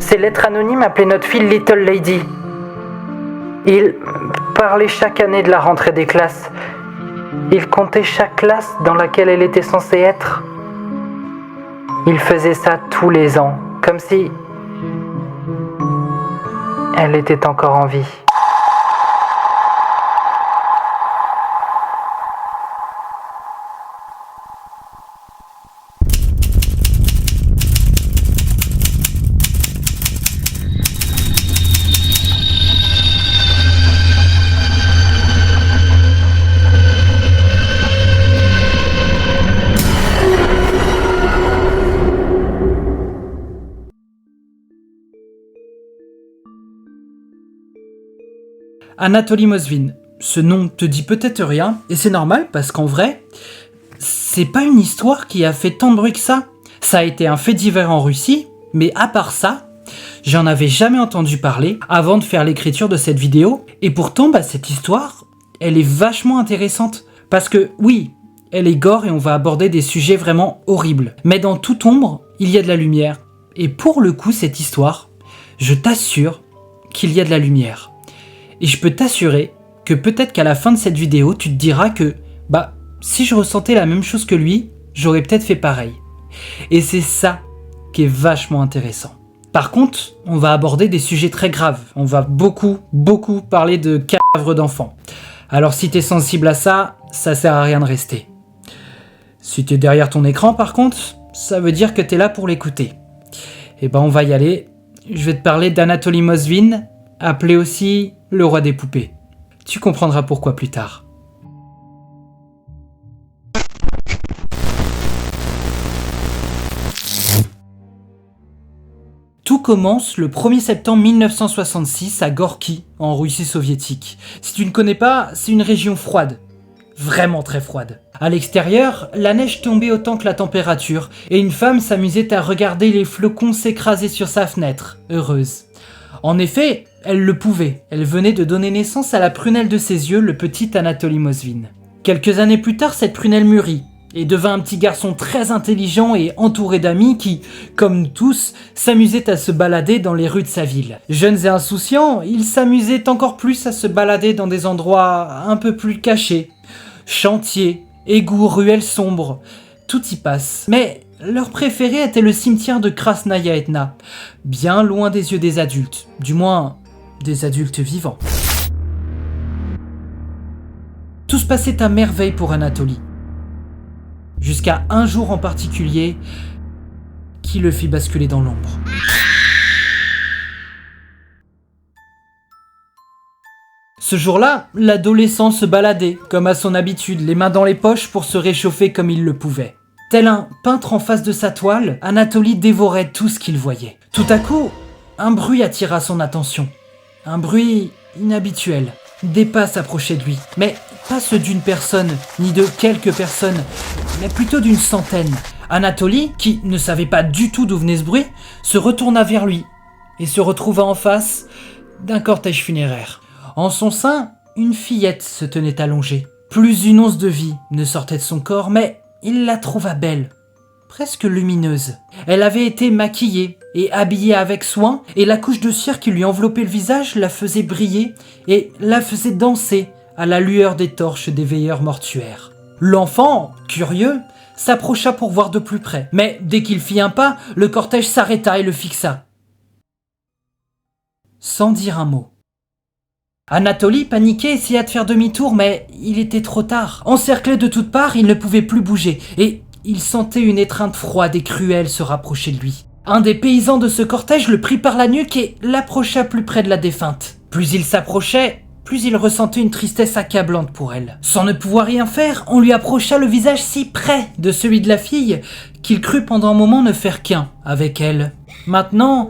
Ces lettres anonymes appelaient notre fille Little Lady. Il parlait chaque année de la rentrée des classes. Il comptait chaque classe dans laquelle elle était censée être. Il faisait ça tous les ans, comme si elle était encore en vie. Anatoly Mosvin. Ce nom te dit peut-être rien, et c'est normal parce qu'en vrai, c'est pas une histoire qui a fait tant de bruit que ça. Ça a été un fait divers en Russie, mais à part ça, j'en avais jamais entendu parler avant de faire l'écriture de cette vidéo, et pourtant cette histoire, elle est vachement intéressante. Parce que oui, elle est gore et on va aborder des sujets vraiment horribles, mais dans toute ombre, il y a de la lumière. Et pour le coup, cette histoire, je t'assure qu'il y a de la lumière. Et je peux t'assurer que peut-être qu'à la fin de cette vidéo, tu te diras que, si je ressentais la même chose que lui, j'aurais peut-être fait pareil. Et c'est ça qui est vachement intéressant. Par contre, on va aborder des sujets très graves. On va beaucoup parler de cadavres d'enfants. Alors si t'es sensible à ça, ça sert à rien de rester. Si t'es derrière ton écran par contre, ça veut dire que t'es là pour l'écouter. Et on va y aller. Je vais te parler d'Anatoly Mosvin, appelé aussi le roi des poupées. Tu comprendras pourquoi plus tard. Tout commence le 1er septembre 1966 à Gorky, en Russie soviétique. Si tu ne connais pas, c'est une région froide. Vraiment très froide. À l'extérieur, la neige tombait autant que la température, et une femme s'amusait à regarder les flocons s'écraser sur sa fenêtre, heureuse. En effet, elle le pouvait. Elle venait de donner naissance à la prunelle de ses yeux, le petit Anatoly Mosvin. Quelques années plus tard, cette prunelle mûrit et devint un petit garçon très intelligent et entouré d'amis qui, comme nous tous, s'amusaient à se balader dans les rues de sa ville. Jeunes et insouciants, ils s'amusaient encore plus à se balader dans des endroits un peu plus cachés. Chantiers, égouts, ruelles sombres, tout y passe. Mais leur préféré était le cimetière de Krasnaya Etna, bien loin des yeux des adultes, du moins des adultes vivants. Tout se passait à merveille pour Anatoly, jusqu'à un jour en particulier qui le fit basculer dans l'ombre. Ce jour-là, l'adolescent se baladait, comme à son habitude, les mains dans les poches pour se réchauffer comme il le pouvait. Tel un peintre en face de sa toile, Anatoly dévorait tout ce qu'il voyait. Tout à coup, un bruit attira son attention. Un bruit inhabituel. Des pas s'approchaient de lui, mais pas ceux d'une personne, ni de quelques personnes, mais plutôt d'une centaine. Anatoly, qui ne savait pas du tout d'où venait ce bruit, se retourna vers lui et se retrouva en face d'un cortège funéraire. En son sein, une fillette se tenait allongée. Plus une once de vie ne sortait de son corps, mais il la trouva belle, presque lumineuse. Elle avait été maquillée et habillée avec soin, et la couche de cire qui lui enveloppait le visage la faisait briller et la faisait danser à la lueur des torches des veilleurs mortuaires. L'enfant, curieux, s'approcha pour voir de plus près, mais dès qu'il fit un pas, le cortège s'arrêta et le fixa, sans dire un mot. Anatoly, paniqué, essaya de faire demi-tour, mais il était trop tard. Encerclé de toutes parts, il ne pouvait plus bouger, et il sentait une étreinte froide et cruelle se rapprocher de lui. Un des paysans de ce cortège le prit par la nuque et l'approcha plus près de la défunte. Plus il s'approchait, plus il ressentait une tristesse accablante pour elle. Sans ne pouvoir rien faire, on lui approcha le visage si près de celui de la fille qu'il crut pendant un moment ne faire qu'un avec elle. Maintenant,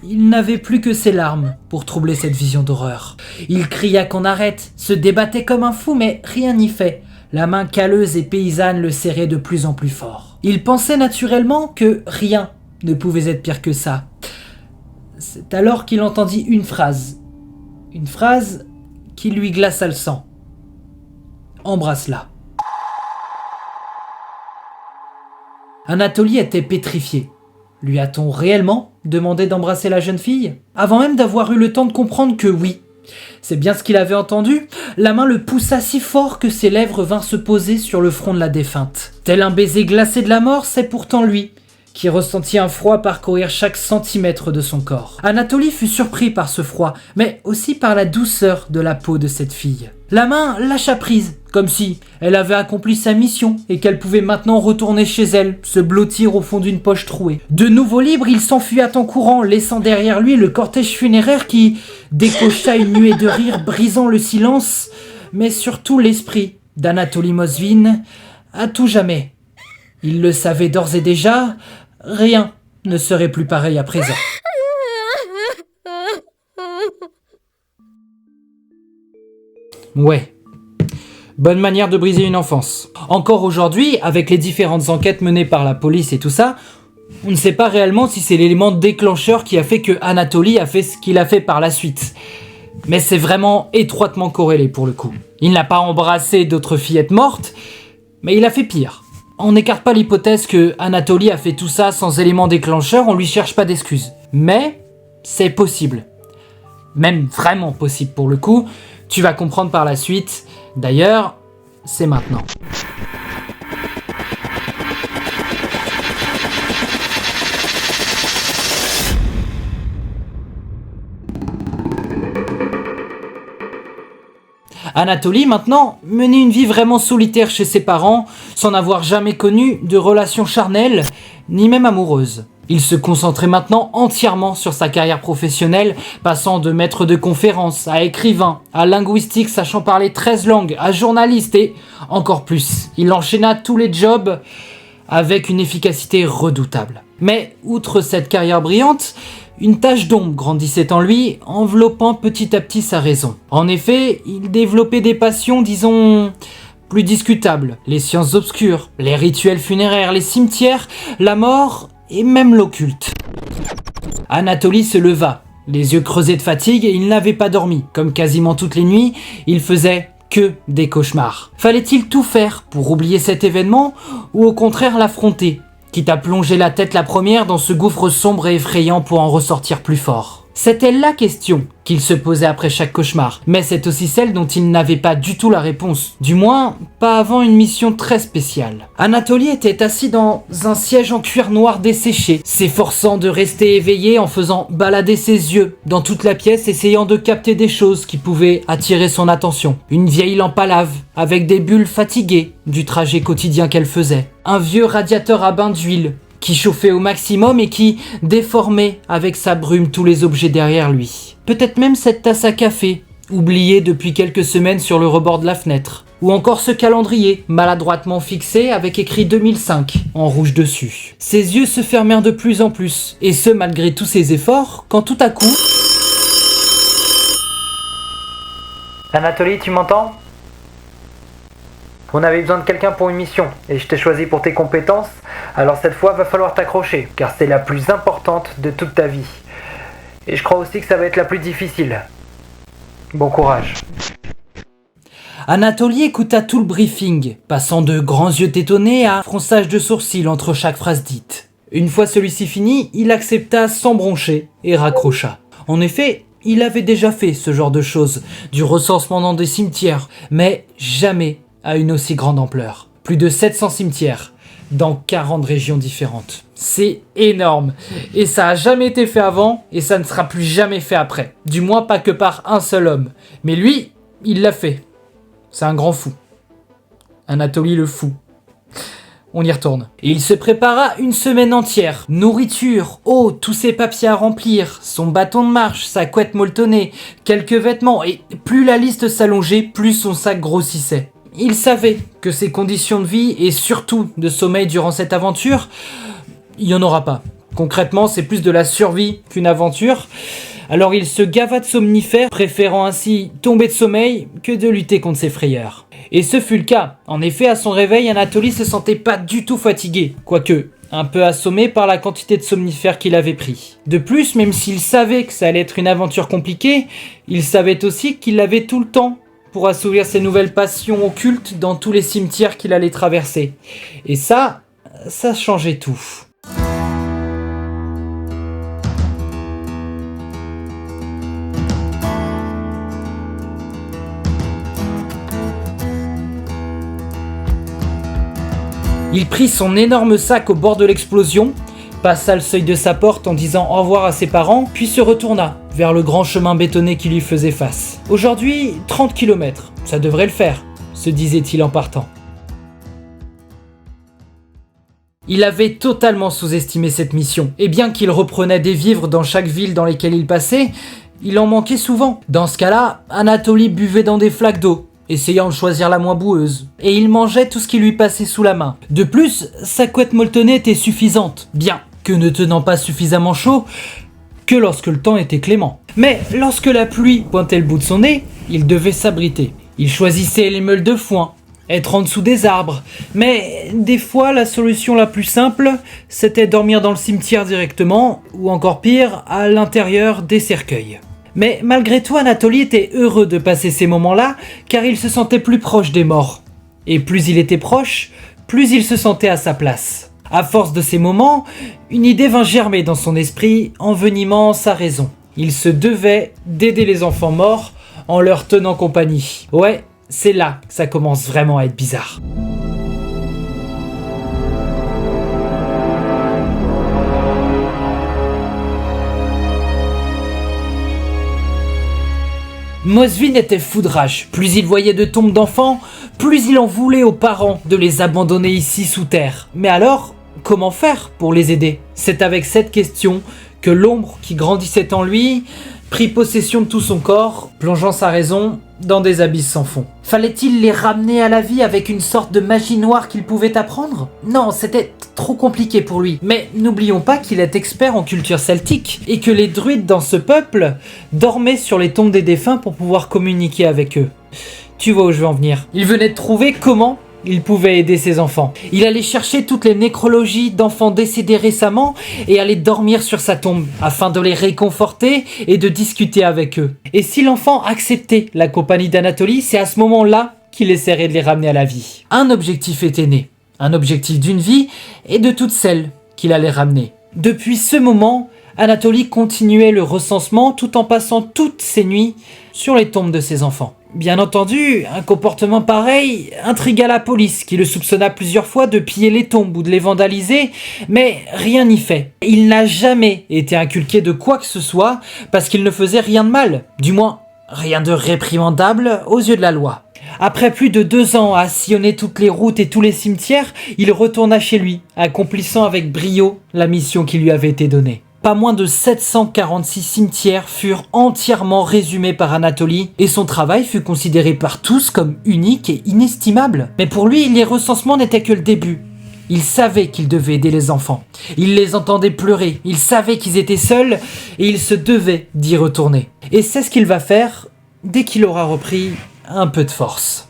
il n'avait plus que ses larmes pour troubler cette vision d'horreur. Il cria qu'on arrête, se débattait comme un fou, mais rien n'y fait. La main calleuse et paysanne le serrait de plus en plus fort. Il pensait naturellement que rien ne pouvait être pire que ça. C'est alors qu'il entendit une phrase qui lui glaça le sang. « Embrasse-la ». Anatoly était pétrifié. Lui a-t-on réellement demandait d'embrasser la jeune fille. Avant même d'avoir eu le temps de comprendre que oui, c'est bien ce qu'il avait entendu, la main le poussa si fort que ses lèvres vinrent se poser sur le front de la défunte. Tel un baiser glacé de la mort, c'est pourtant lui qui ressentit un froid parcourir chaque centimètre de son corps. Anatoly fut surpris par ce froid, mais aussi par la douceur de la peau de cette fille. La main lâcha prise, comme si elle avait accompli sa mission et qu'elle pouvait maintenant retourner chez elle, se blottir au fond d'une poche trouée. De nouveau libre, il s'enfuit en courant, laissant derrière lui le cortège funéraire qui décocha une nuée de rire brisant le silence, mais surtout l'esprit d'Anatoly Mosvin à tout jamais. Il le savait d'ores et déjà, rien ne serait plus pareil à présent. Ouais. Bonne manière de briser une enfance. Encore aujourd'hui, avec les différentes enquêtes menées par la police et tout ça, on ne sait pas réellement si c'est l'élément déclencheur qui a fait que Anatoly a fait ce qu'il a fait par la suite. Mais c'est vraiment étroitement corrélé pour le coup. Il n'a pas embrassé d'autres fillettes mortes, mais il a fait pire. On n'écarte pas l'hypothèse que Anatoly a fait tout ça sans élément déclencheur, on lui cherche pas d'excuses. Mais c'est possible. Même vraiment possible pour le coup. Tu vas comprendre par la suite. D'ailleurs, c'est maintenant. Anatoly, maintenant, menait une vie vraiment solitaire chez ses parents, sans n'avoir jamais connu de relations charnelles, ni même amoureuses. Il se concentrait maintenant entièrement sur sa carrière professionnelle, passant de maître de conférences à écrivain, à linguistique sachant parler 13 langues, à journaliste et encore plus. Il enchaîna tous les jobs avec une efficacité redoutable. Mais, outre cette carrière brillante, une tache d'ombre grandissait en lui, enveloppant petit à petit sa raison. En effet, il développait des passions, disons, plus discutables. Les sciences obscures, les rituels funéraires, les cimetières, la mort et même l'occulte. Anatoly se leva, les yeux creusés de fatigue, et il n'avait pas dormi. Comme quasiment toutes les nuits, il faisait que des cauchemars. Fallait-il tout faire pour oublier cet événement, ou au contraire l'affronter, quitte à plonger la tête la première dans ce gouffre sombre et effrayant pour en ressortir plus fort? C'était la question qu'il se posait après chaque cauchemar, mais c'est aussi celle dont il n'avait pas du tout la réponse, du moins pas avant une mission très spéciale. Anatoly était assis dans un siège en cuir noir desséché, s'efforçant de rester éveillé en faisant balader ses yeux dans toute la pièce, essayant de capter des choses qui pouvaient attirer son attention. Une vieille lampe à lave, avec des bulles fatiguées du trajet quotidien qu'elle faisait. Un vieux radiateur à bain d'huile, qui chauffait au maximum et qui déformait avec sa brume tous les objets derrière lui. Peut-être même cette tasse à café, oubliée depuis quelques semaines sur le rebord de la fenêtre. Ou encore ce calendrier, maladroitement fixé avec écrit 2005 en rouge dessus. Ses yeux se fermèrent de plus en plus, et ce malgré tous ses efforts, quand tout à coup... Anatoly, tu m'entends? On avait besoin de quelqu'un pour une mission, et je t'ai choisi pour tes compétences, alors cette fois va falloir t'accrocher, car c'est la plus importante de toute ta vie. Et je crois aussi que ça va être la plus difficile. Bon courage. Anatoly écouta tout le briefing, passant de grands yeux étonnés à fronçage de sourcils entre chaque phrase dite. Une fois celui-ci fini, il accepta sans broncher et raccrocha. En effet, il avait déjà fait ce genre de choses, du recensement dans des cimetières, mais jamais à une aussi grande ampleur. Plus de 700 cimetières, dans 40 régions différentes. C'est énorme, et ça a jamais été fait avant, et ça ne sera plus jamais fait après. Du moins pas que par un seul homme. Mais lui, il l'a fait. C'est un grand fou. Anatoly le fou. On y retourne. Et il se prépara une semaine entière. Nourriture, eau, tous ses papiers à remplir, son bâton de marche, sa couette molletonnée, quelques vêtements, et plus la liste s'allongeait, plus son sac grossissait. Il savait que ses conditions de vie et surtout de sommeil durant cette aventure, il n'y en aura pas. Concrètement, c'est plus de la survie qu'une aventure. Alors il se gava de somnifères, préférant ainsi tomber de sommeil que de lutter contre ses frayeurs. Et ce fut le cas. En effet, à son réveil, Anatoly se sentait pas du tout fatigué, quoique un peu assommé par la quantité de somnifères qu'il avait pris. De plus, même s'il savait que ça allait être une aventure compliquée, il savait aussi qu'il avait tout le temps pour assouvir ses nouvelles passions occultes dans tous les cimetières qu'il allait traverser. Et ça changeait tout. Il prit son énorme sac au bord de l'explosion, passa le seuil de sa porte en disant au revoir à ses parents, puis se retourna vers le grand chemin bétonné qui lui faisait face. Aujourd'hui, 30 km, ça devrait le faire, se disait-il en partant. Il avait totalement sous-estimé cette mission, et bien qu'il reprenait des vivres dans chaque ville dans lesquelles il passait, il en manquait souvent. Dans ce cas-là, Anatoly buvait dans des flaques d'eau, essayant de choisir la moins boueuse, et il mangeait tout ce qui lui passait sous la main. De plus, sa couette molletonnée était suffisante, bien que ne tenant pas suffisamment chaud que lorsque le temps était clément. Mais lorsque la pluie pointait le bout de son nez, il devait s'abriter. Il choisissait les meules de foin, être en dessous des arbres, mais des fois la solution la plus simple, c'était dormir dans le cimetière directement, ou encore pire, à l'intérieur des cercueils. Mais malgré tout, Anatoly était heureux de passer ces moments-là, car il se sentait plus proche des morts. Et plus il était proche, plus il se sentait à sa place. À force de ces moments, une idée vint germer dans son esprit, envenimant sa raison. Il se devait d'aider les enfants morts en leur tenant compagnie. Ouais, c'est là que ça commence vraiment à être bizarre. Mosvin était foudrage. Plus il voyait de tombes d'enfants, plus il en voulait aux parents de les abandonner ici sous terre. Mais alors, comment faire pour les aider? C'est avec cette question que l'ombre qui grandissait en lui prit possession de tout son corps, plongeant sa raison dans des abysses sans fond. Fallait-il les ramener à la vie avec une sorte de magie noire qu'il pouvait apprendre? Non, c'était trop compliqué pour lui. Mais n'oublions pas qu'il est expert en culture celtique et que les druides dans ce peuple dormaient sur les tombes des défunts pour pouvoir communiquer avec eux. Tu vois où je veux en venir. Il venait de trouver comment il pouvait aider ses enfants. Il allait chercher toutes les nécrologies d'enfants décédés récemment et allait dormir sur sa tombe afin de les réconforter et de discuter avec eux. Et si l'enfant acceptait la compagnie d'Anatoly, c'est à ce moment-là qu'il essaierait de les ramener à la vie. Un objectif était né. Un objectif d'une vie et de toutes celles qu'il allait ramener. Depuis ce moment, Anatoly continuait le recensement tout en passant toutes ses nuits sur les tombes de ses enfants. Bien entendu, un comportement pareil intrigua la police, qui le soupçonna plusieurs fois de piller les tombes ou de les vandaliser, mais rien n'y fait. Il n'a jamais été inculqué de quoi que ce soit, parce qu'il ne faisait rien de mal, du moins rien de réprimandable aux yeux de la loi. Après plus de 2 ans à sillonner toutes les routes et tous les cimetières, il retourna chez lui, accomplissant avec brio la mission qui lui avait été donnée. Pas moins de 746 cimetières furent entièrement résumés par Anatoly et son travail fut considéré par tous comme unique et inestimable. Mais pour lui, les recensements n'étaient que le début. Il savait qu'il devait aider les enfants. Il les entendait pleurer, il savait qu'ils étaient seuls et il se devait d'y retourner. Et c'est ce qu'il va faire dès qu'il aura repris un peu de force.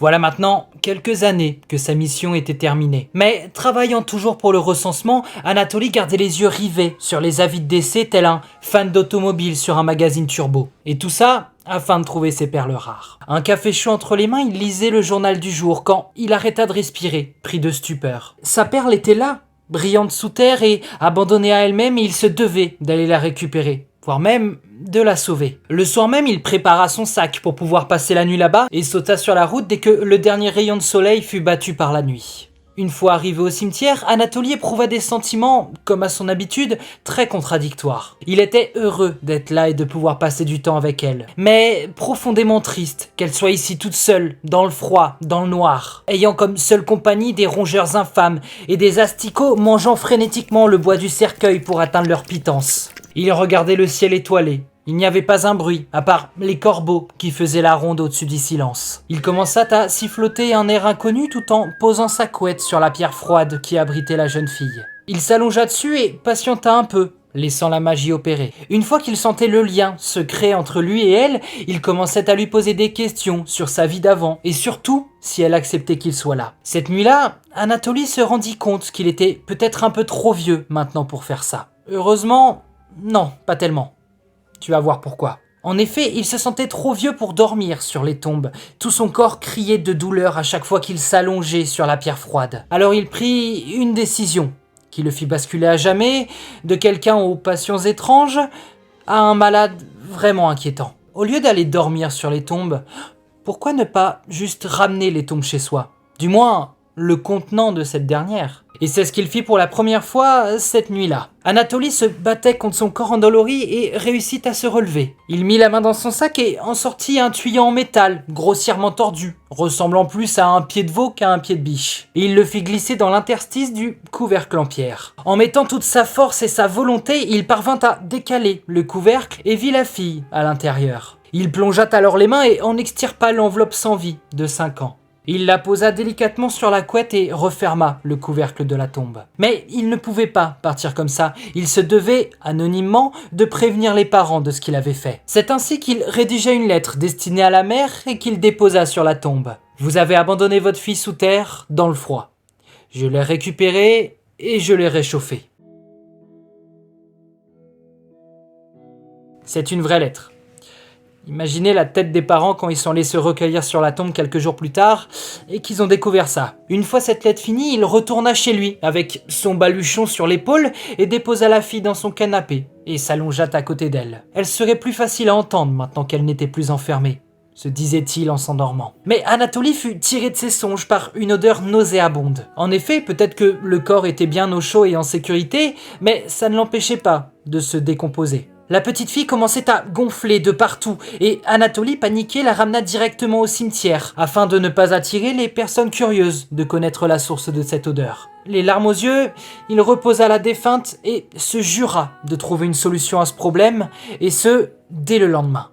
Voilà maintenant quelques années que sa mission était terminée. Mais travaillant toujours pour le recensement, Anatoly gardait les yeux rivés sur les avis de décès tel un fan d'automobile sur un magazine turbo. Et tout ça afin de trouver ses perles rares. Un café chaud entre les mains, il lisait le journal du jour quand il arrêta de respirer, pris de stupeur. Sa perle était là, brillante sous terre et abandonnée à elle-même, et il se devait d'aller la récupérer. Voire même de la sauver. Le soir même, il prépara son sac pour pouvoir passer la nuit là-bas et sauta sur la route dès que le dernier rayon de soleil fut battu par la nuit. Une fois arrivé au cimetière, Anatoly éprouva des sentiments, comme à son habitude, très contradictoires. Il était heureux d'être là et de pouvoir passer du temps avec elle, mais profondément triste qu'elle soit ici toute seule, dans le froid, dans le noir, ayant comme seule compagnie des rongeurs infâmes et des asticots mangeant frénétiquement le bois du cercueil pour atteindre leur pitance. Il regardait le ciel étoilé. Il n'y avait pas un bruit, à part les corbeaux qui faisaient la ronde au-dessus du silence. Il commença à siffloter un air inconnu tout en posant sa couette sur la pierre froide qui abritait la jeune fille. Il s'allongea dessus et patienta un peu, laissant la magie opérer. Une fois qu'il sentait le lien se créer entre lui et elle, il commençait à lui poser des questions sur sa vie d'avant et surtout si elle acceptait qu'il soit là. Cette nuit-là, Anatoly se rendit compte qu'il était peut-être un peu trop vieux maintenant pour faire ça. Heureusement, non, pas tellement. Tu vas voir pourquoi. En effet, il se sentait trop vieux pour dormir sur les tombes. Tout son corps criait de douleur à chaque fois qu'il s'allongeait sur la pierre froide. Alors il prit une décision qui le fit basculer à jamais de quelqu'un aux passions étranges à un malade vraiment inquiétant. Au lieu d'aller dormir sur les tombes, pourquoi ne pas juste ramener les tombes chez soi ? Du moins, le contenant de cette dernière. Et c'est ce qu'il fit pour la première fois cette nuit-là. Anatoly se battait contre son corps endolori et réussit à se relever. Il mit la main dans son sac et en sortit un tuyau en métal, grossièrement tordu, ressemblant plus à un pied de veau qu'à un pied de biche. Et il le fit glisser dans l'interstice du couvercle en pierre. En mettant toute sa force et sa volonté, il parvint à décaler le couvercle et vit la fille à l'intérieur. Il plongea alors les mains et en extirpa l'enveloppe sans vie de 5 ans. Il la posa délicatement sur la couette et referma le couvercle de la tombe. Mais il ne pouvait pas partir comme ça. Il se devait, anonymement, de prévenir les parents de ce qu'il avait fait. C'est ainsi qu'il rédigea une lettre destinée à la mère et qu'il déposa sur la tombe. « Vous avez abandonné votre fille sous terre, dans le froid. Je l'ai récupérée et je l'ai réchauffée. » C'est une vraie lettre. Imaginez la tête des parents quand ils sont allés se recueillir sur la tombe quelques jours plus tard et qu'ils ont découvert ça. Une fois cette lettre finie, il retourna chez lui avec son baluchon sur l'épaule et déposa la fille dans son canapé et s'allongea à côté d'elle. Elle serait plus facile à entendre maintenant qu'elle n'était plus enfermée, se disait-il en s'endormant. Mais Anatoly fut tiré de ses songes par une odeur nauséabonde. En effet, peut-être que le corps était bien au chaud et en sécurité, mais ça ne l'empêchait pas de se décomposer. La petite fille commençait à gonfler de partout et Anatoly, paniqué, la ramena directement au cimetière afin de ne pas attirer les personnes curieuses de connaître la source de cette odeur. Les larmes aux yeux, il reposa la défunte et se jura de trouver une solution à ce problème, et ce, dès le lendemain.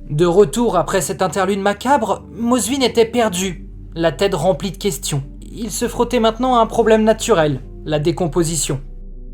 De retour après cette interlude macabre, Mosvin était perdu, la tête remplie de questions. Il se frottait maintenant à un problème naturel, la décomposition.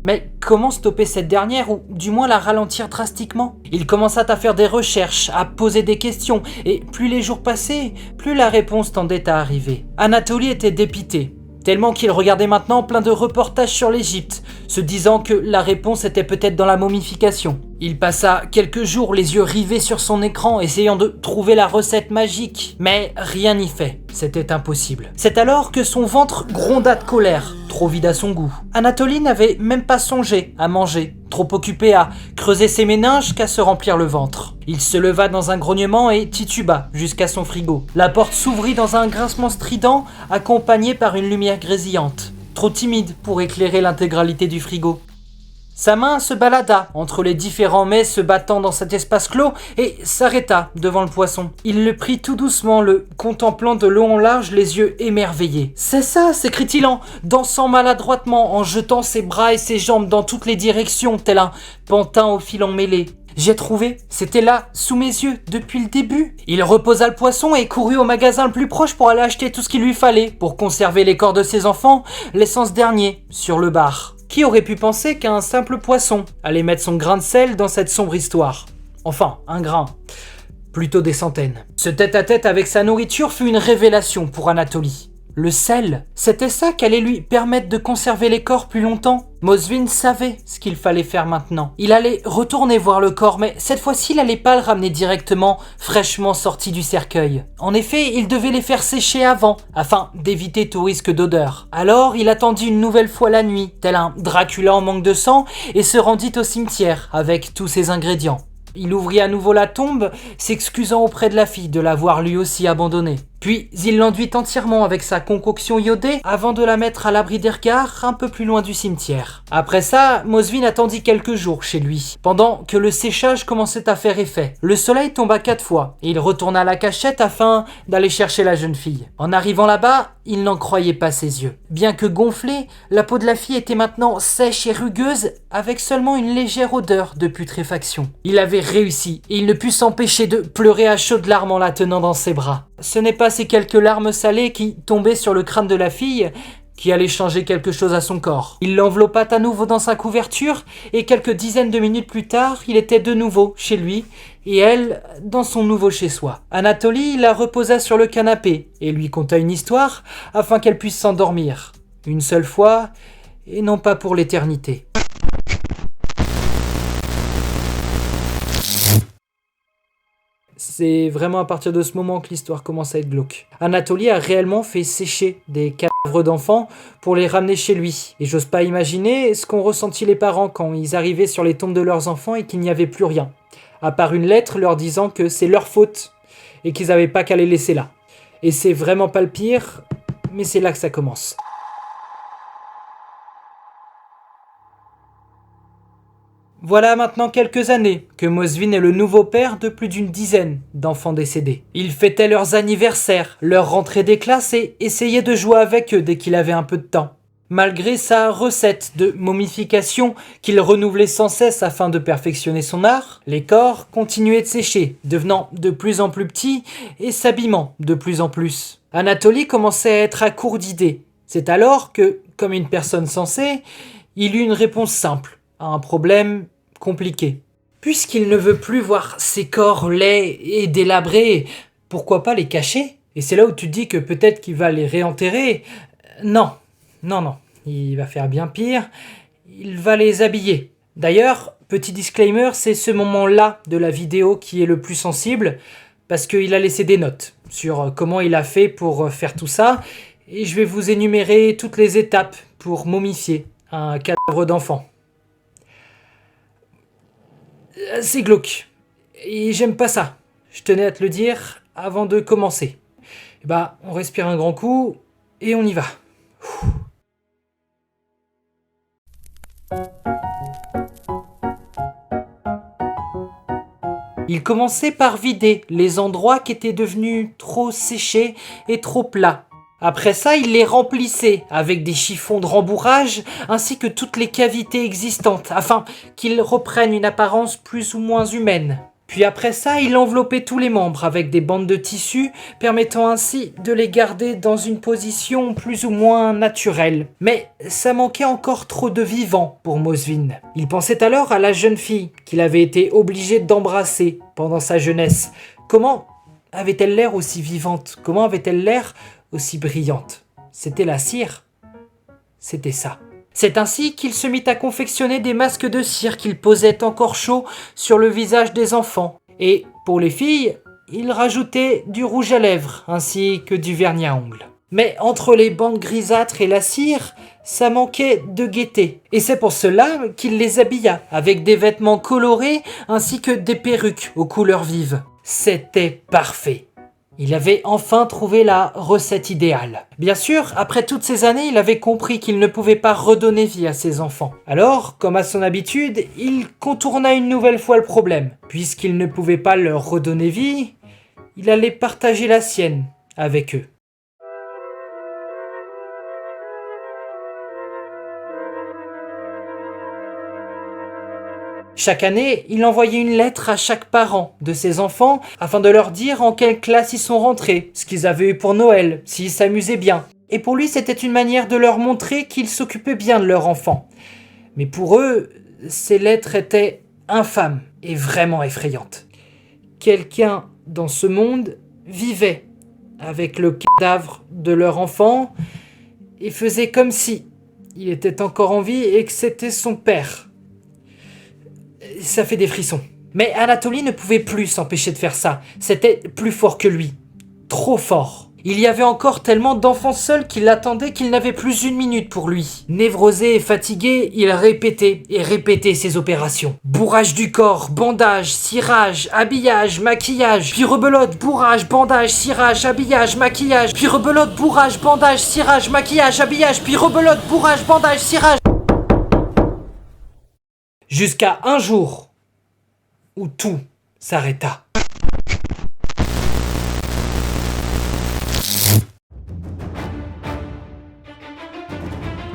Mais comment stopper cette dernière, ou du moins la ralentir drastiquement ? Il commença à faire des recherches, à poser des questions, et plus les jours passaient, plus la réponse tendait à arriver. Anatoly était dépité, tellement qu'il regardait maintenant plein de reportages sur l'Égypte, se disant que la réponse était peut-être dans la momification. Il passa quelques jours les yeux rivés sur son écran, essayant de trouver la recette magique, mais rien n'y fait, c'était impossible. C'est alors que son ventre gronda de colère, trop vide à son goût. Anatoly n'avait même pas songé à manger, trop occupé à creuser ses méninges qu'à se remplir le ventre. Il se leva dans un grognement et tituba jusqu'à son frigo. La porte s'ouvrit dans un grincement strident, accompagné par une lumière grésillante, trop timide pour éclairer l'intégralité du frigo. Sa main se balada entre les différents mets se battant dans cet espace clos et s'arrêta devant le poisson. Il le prit tout doucement, le contemplant de long en large, les yeux émerveillés. « C'est ça !» s'écrie-t-il en dansant maladroitement, en jetant ses bras et ses jambes dans toutes les directions, tel un pantin au fil emmêlé. « J'ai trouvé, c'était là, sous mes yeux, depuis le début. » Il reposa le poisson et courut au magasin le plus proche pour aller acheter tout ce qu'il lui fallait pour conserver les corps de ses enfants, laissant ce dernier sur le bar. Qui aurait pu penser qu'un simple poisson allait mettre son grain de sel dans cette sombre histoire ? Enfin, un grain. Plutôt des centaines. Ce tête-à-tête avec sa nourriture fut une révélation pour Anatoly. Le sel, c'était ça qui allait lui permettre de conserver les corps plus longtemps. Mosvin savait ce qu'il fallait faire maintenant. Il allait retourner voir le corps, mais cette fois-ci, il n'allait pas le ramener directement, fraîchement sorti du cercueil. En effet, il devait les faire sécher avant, afin d'éviter tout risque d'odeur. Alors, il attendit une nouvelle fois la nuit, tel un Dracula en manque de sang, et se rendit au cimetière avec tous ses ingrédients. Il ouvrit à nouveau la tombe, s'excusant auprès de la fille de l'avoir lui aussi abandonnée. Puis il l'enduit entièrement avec sa concoction iodée avant de la mettre à l'abri des regards un peu plus loin du cimetière. Après ça, Mosvin attendit quelques jours chez lui, pendant que le séchage commençait à faire effet. Le soleil tomba 4 fois et il retourna à la cachette afin d'aller chercher la jeune fille. En arrivant là-bas, il n'en croyait pas ses yeux. Bien que gonflée, la peau de la fille était maintenant sèche et rugueuse, avec seulement une légère odeur de putréfaction. Il avait réussi et il ne put s'empêcher de pleurer à chaudes larmes en la tenant dans ses bras. Ce n'est pas ces quelques larmes salées qui tombaient sur le crâne de la fille qui allaient changer quelque chose à son corps. Il l'enveloppa à nouveau dans sa couverture et quelques dizaines de minutes plus tard, il était de nouveau chez lui et elle dans son nouveau chez-soi. Anatoly la reposa sur le canapé et lui conta une histoire afin qu'elle puisse s'endormir. Une seule fois et non pas pour l'éternité. C'est vraiment à partir de ce moment que l'histoire commence à être glauque. Anatoly a réellement fait sécher des cadavres d'enfants pour les ramener chez lui. Et j'ose pas imaginer ce qu'ont ressenti les parents quand ils arrivaient sur les tombes de leurs enfants et qu'il n'y avait plus rien. À part une lettre leur disant que c'est leur faute et qu'ils n'avaient pas qu'à les laisser là. Et c'est vraiment pas le pire, mais c'est là que ça commence. Voilà maintenant quelques années que Mosvin est le nouveau père de plus d'une dizaine d'enfants décédés. Il fêtait leurs anniversaires, leur rentrée des classes et essayait de jouer avec eux dès qu'il avait un peu de temps. Malgré sa recette de momification qu'il renouvelait sans cesse afin de perfectionner son art, les corps continuaient de sécher, devenant de plus en plus petits et s'abîmant de plus en plus. Anatoly commençait à être à court d'idées. C'est alors que, comme une personne sensée, il eut une réponse simple à un problème compliqué. Puisqu'il ne veut plus voir ses corps laids et délabrés, pourquoi pas les cacher ? Et c'est là où tu te dis que peut-être qu'il va les réenterrer. Non, il va faire bien pire, il va les habiller. D'ailleurs, petit disclaimer, c'est ce moment-là de la vidéo qui est le plus sensible, parce qu'il a laissé des notes sur comment il a fait pour faire tout ça, et je vais vous énumérer toutes les étapes pour momifier un cadavre d'enfant. C'est glauque. Et j'aime pas ça. Je tenais à te le dire avant de commencer. On respire un grand coup et on y va. Il commençait par vider les endroits qui étaient devenus trop séchés et trop plats. Après ça, il les remplissait avec des chiffons de rembourrage ainsi que toutes les cavités existantes afin qu'ils reprennent une apparence plus ou moins humaine. Puis après ça, il enveloppait tous les membres avec des bandes de tissu permettant ainsi de les garder dans une position plus ou moins naturelle. Mais ça manquait encore trop de vivant pour Mosvin. Il pensait alors à la jeune fille qu'il avait été obligé d'embrasser pendant sa jeunesse. Comment avait-elle l'air aussi vivante ? Comment avait-elle l'air aussi brillante ? C'était la cire. C'était ça. C'est ainsi qu'il se mit à confectionner des masques de cire qu'il posait encore chaud sur le visage des enfants. Et pour les filles, il rajoutait du rouge à lèvres ainsi que du vernis à ongles. Mais entre les bandes grisâtres et la cire, ça manquait de gaieté. Et c'est pour cela qu'il les habilla avec des vêtements colorés ainsi que des perruques aux couleurs vives. C'était parfait. Il avait enfin trouvé la recette idéale. Bien sûr, après toutes ces années, il avait compris qu'il ne pouvait pas redonner vie à ses enfants. Alors, comme à son habitude, il contourna une nouvelle fois le problème. Puisqu'il ne pouvait pas leur redonner vie, il allait partager la sienne avec eux. Chaque année, il envoyait une lettre à chaque parent de ses enfants afin de leur dire en quelle classe ils sont rentrés, ce qu'ils avaient eu pour Noël, s'ils s'amusaient bien. Et pour lui, c'était une manière de leur montrer qu'ils s'occupaient bien de leur enfant. Mais pour eux, ces lettres étaient infâmes et vraiment effrayantes. Quelqu'un dans ce monde vivait avec le cadavre de leur enfant et faisait comme si il était encore en vie et que c'était son père. Ça fait des frissons. Mais Anatoly ne pouvait plus s'empêcher de faire ça. C'était plus fort que lui. Trop fort. Il y avait encore tellement d'enfants seuls qui l'attendaient qu'il n'avait plus une minute pour lui. Névrosé et fatigué, il répétait et répétait ses opérations. Bourrage du corps, bandage, cirage, habillage, maquillage, puis rebelote, bourrage, bandage, cirage, habillage, maquillage, puis rebelote, bourrage, bandage, cirage, maquillage, habillage, puis rebelote, bourrage, bandage, cirage. Jusqu'à un jour où tout s'arrêta.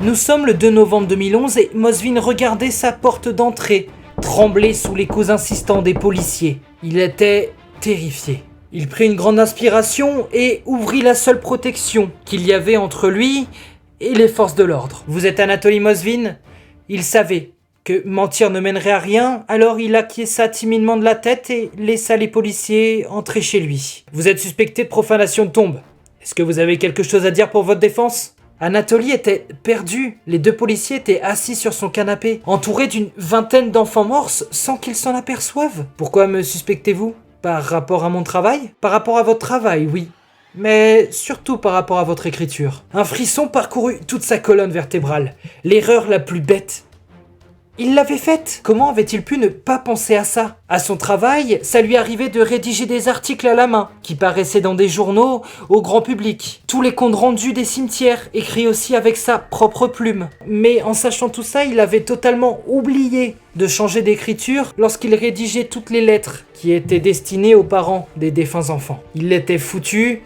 Nous sommes le 2 novembre 2011 et Mosvin regardait sa porte d'entrée, trembler sous les coups insistants des policiers. Il était terrifié. Il prit une grande inspiration et ouvrit la seule protection qu'il y avait entre lui et les forces de l'ordre. Vous êtes Anatoly Mosvin ? Il savait que mentir ne mènerait à rien, alors il acquiesça timidement de la tête et laissa les policiers entrer chez lui. Vous êtes suspecté de profanation de tombe. Est-ce que vous avez quelque chose à dire pour votre défense ? Anatoly était perdu. Les deux policiers étaient assis sur son canapé, entourés d'une vingtaine d'enfants morts sans qu'ils s'en aperçoivent. Pourquoi me suspectez-vous ? Par rapport à mon travail? Par rapport à votre travail, oui. Mais surtout par rapport à votre écriture. Un frisson parcourut toute sa colonne vertébrale. L'erreur la plus bête. Il l'avait faite. Comment avait-il pu ne pas penser à ça? À son travail, ça lui arrivait de rédiger des articles à la main, qui paraissaient dans des journaux au grand public. Tous les comptes rendus des cimetières, écrits aussi avec sa propre plume. Mais en sachant tout ça, il avait totalement oublié de changer d'écriture lorsqu'il rédigeait toutes les lettres qui étaient destinées aux parents des défunts enfants. Il l'était foutu,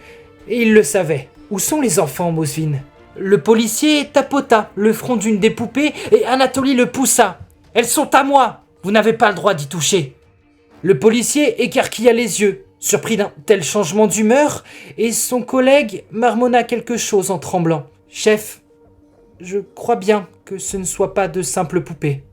et il le savait. Où sont les enfants, Mosvin? Le policier tapota le front d'une des poupées et Anatoly le poussa. « Elles sont à moi! Vous n'avez pas le droit d'y toucher !» Le policier écarquilla les yeux, surpris d'un tel changement d'humeur, et son collègue marmonna quelque chose en tremblant. « Chef, je crois bien que ce ne soit pas de simples poupées.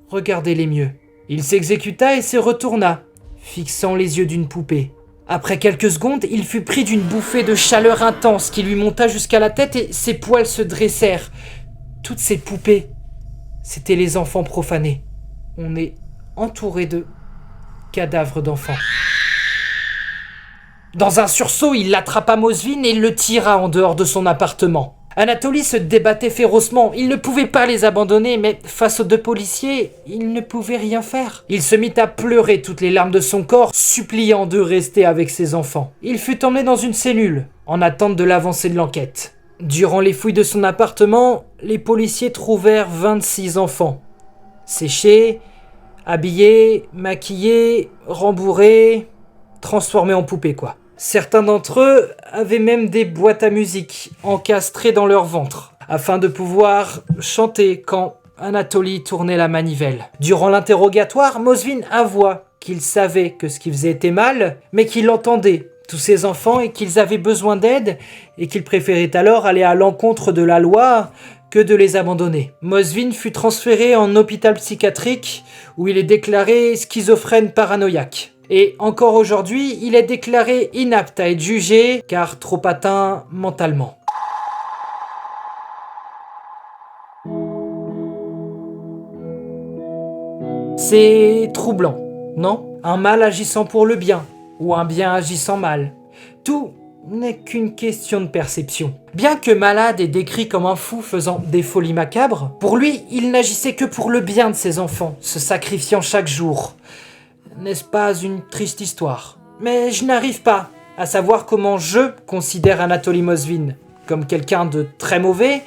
Regardez-les mieux. » Il s'exécuta et se retourna, fixant les yeux d'une poupée. Après quelques secondes, il fut pris d'une bouffée de chaleur intense qui lui monta jusqu'à la tête et ses poils se dressèrent. Toutes ces poupées, c'étaient les enfants profanés. On est entouré de cadavres d'enfants. Dans un sursaut, il attrapa Mosvin et le tira en dehors de son appartement. Anatoly se débattait férocement. Il ne pouvait pas les abandonner, mais face aux deux policiers, il ne pouvait rien faire. Il se mit à pleurer toutes les larmes de son corps, suppliant de rester avec ses enfants. Il fut emmené dans une cellule, en attente de l'avancée de l'enquête. Durant les fouilles de son appartement, les policiers trouvèrent 26 enfants. Séchés, habillés, maquillés, rembourrés, transformés en poupées, quoi. Certains d'entre eux avaient même des boîtes à musique encastrées dans leur ventre, afin de pouvoir chanter quand Anatoly tournait la manivelle. Durant l'interrogatoire, Mosvin avoua qu'il savait que ce qu'il faisait était mal, mais qu'il entendait tous ces enfants et qu'ils avaient besoin d'aide, et qu'il préférait alors aller à l'encontre de la loi que de les abandonner. Mosvin fut transféré en hôpital psychiatrique, où il est déclaré schizophrène paranoïaque. Et encore aujourd'hui, il est déclaré inapte à être jugé car trop atteint mentalement. C'est troublant, non? Un mal agissant pour le bien, ou un bien agissant mal. Tout n'est qu'une question de perception. Bien que malade et décrit comme un fou faisant des folies macabres, pour lui, il n'agissait que pour le bien de ses enfants, se sacrifiant chaque jour. N'est-ce pas une triste histoire? Mais je n'arrive pas à savoir comment je considère Anatoly Mosvin, comme quelqu'un de très mauvais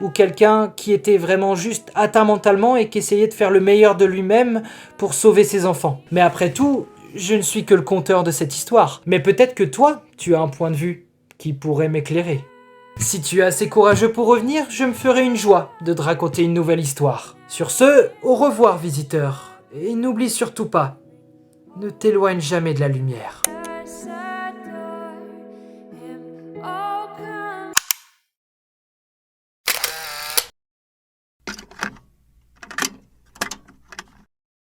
ou quelqu'un qui était vraiment juste atteint mentalement et qui essayait de faire le meilleur de lui-même pour sauver ses enfants. Mais après tout, je ne suis que le conteur de cette histoire. Mais peut-être que toi, tu as un point de vue qui pourrait m'éclairer. Si tu es assez courageux pour revenir, je me ferai une joie de te raconter une nouvelle histoire. Sur ce, au revoir visiteur, et n'oublie surtout pas, ne t'éloigne jamais de la lumière.